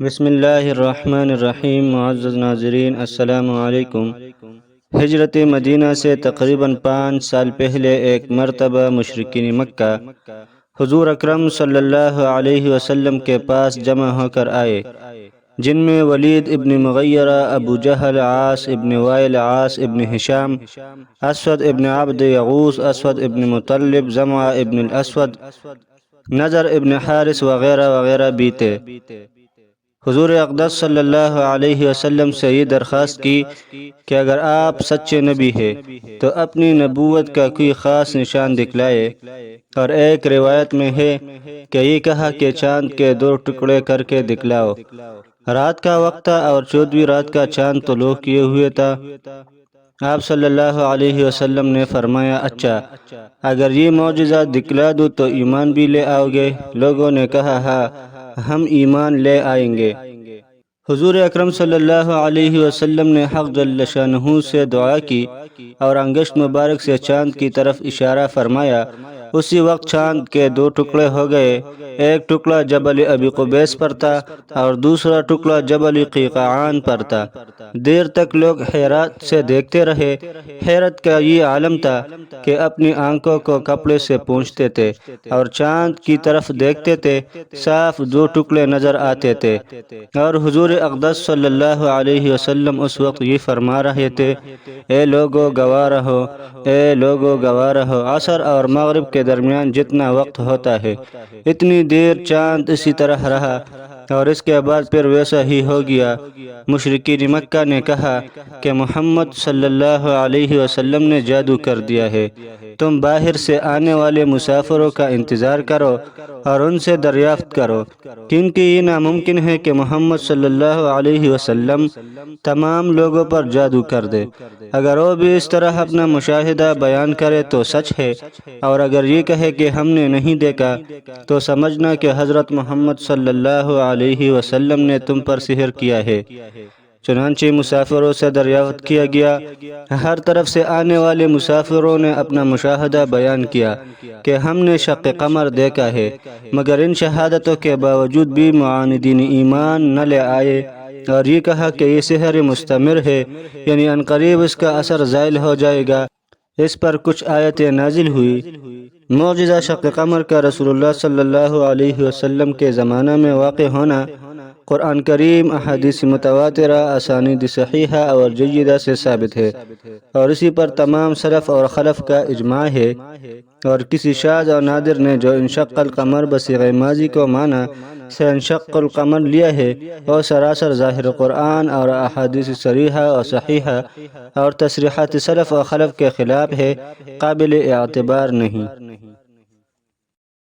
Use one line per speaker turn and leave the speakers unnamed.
بسم اللہ الرحمن الرحیم۔ معزز ناظرین، السلام علیکم۔ ہجرت مدینہ سے تقریباً 5 سال پہلے ایک مرتبہ مشرکین مکہ حضور اکرم صلی اللہ علیہ وسلم کے پاس جمع ہو کر آئے، جن میں ولید ابن مغیرہ، ابو جہل، عاص ابن وائل، عاص ابن ہشام، اسود ابن عبد یغوث، اسود ابن مطلب، زمعہ ابن الاسود، نضر ابن حارث وغیرہ وغیرہ بھی تھے۔ حضور اقدس صلی اللہ علیہ وسلم سے یہ درخواست کی کہ اگر آپ سچے نبی ہیں تو اپنی نبوت کا کوئی خاص نشان دکھلائے، اور ایک روایت میں ہے کہ یہ کہا کہ چاند کے 2 ٹکڑے کر کے دکھلاؤ۔ رات کا وقت تھا اور 14ویں رات کا چاند طلوع کیے ہوئے تھا۔ آپ صلی اللہ علیہ وسلم نے فرمایا، اچھا، اگر یہ معجزہ دکھلا دوں تو ایمان بھی لے آؤ گے؟ لوگوں نے کہا، ہاں، ہم ایمان لے آئیں گے۔ حضور اکرم صلی اللہ علیہ وسلم نے حق جل شانہ سے دعا کی اور انگشت مبارک سے چاند کی طرف اشارہ فرمایا۔ اسی وقت چاند کے 2 ٹکڑے ہو گئے، ایک ٹکڑا جبل ابی قبیس پر تھا اور دوسرا ٹکڑا جبل قیقاعان پر تھا۔ دیر تک لوگ حیرت سے دیکھتے رہے۔ حیرت کا یہ عالم تھا کہ اپنی آنکھوں کو کپڑے سے پونچھتے تھے اور چاند کی طرف دیکھتے تھے، صاف 2 ٹکڑے نظر آتے تھے، اور حضور اقدس صلی اللہ علیہ وسلم اس وقت یہ فرما رہے تھے، اے لوگو گواہ رہو، اے لوگو گواہ رہو۔ عصر اور مغرب کے درمیان جتنا وقت ہوتا ہے، اتنی دیر چاند اسی طرح رہا، اور اس کے بعد پھر ویسا ہی ہو گیا۔ مشرکین مکہ نے کہا کہ محمد صلی اللہ علیہ وسلم نے جادو کر دیا ہے، تم باہر سے آنے والے مسافروں کا انتظار کرو اور ان سے دریافت کرو، کیونکہ یہ ناممکن ہے کہ محمد صلی اللہ علیہ وسلم تمام لوگوں پر جادو کر دے۔ اگر وہ بھی اس طرح اپنا مشاہدہ بیان کرے تو سچ ہے، اور اگر یہ کہے کہ ہم نے نہیں دیکھا تو سمجھنا کہ حضرت محمد صلی اللہ علیہ وسلم نے تم پر سحر کیا ہے۔ چنانچہ مسافروں سے دریافت کیا گیا۔ ہر طرف سے آنے والے مسافروں نے اپنا مشاہدہ بیان کیا کہ ہم نے شق قمر دیکھا ہے، مگر ان شہادتوں کے باوجود بھی معاندین ایمان نہ لے آئے اور یہ کہا کہ یہ سحر مستمر ہے، یعنی عنقریب اس کا اثر زائل ہو جائے گا۔ اس پر کچھ آیتیں نازل ہوئی۔ معجزہ شق قمر کا رسول اللہ صلی اللہ علیہ وسلم کے زمانہ میں واقع ہونا قرآن کریم، احادیث متواترہ، اسانید صحیحہ اور جیدہ سے ثابت ہے، اور اسی پر تمام سلف اور خلف کا اجماع ہے۔ اور کسی شاذ اور نادر نے جو انشق القمر بصیغہ ماضی کو مانا سے انشق القمر لیا ہے، وہ سراسر ظاہر قرآن اور احادیث صریحہ اور صحیحہ اور تصریحات سلف و خلف کے خلاف ہے، قابل اعتبار نہیں۔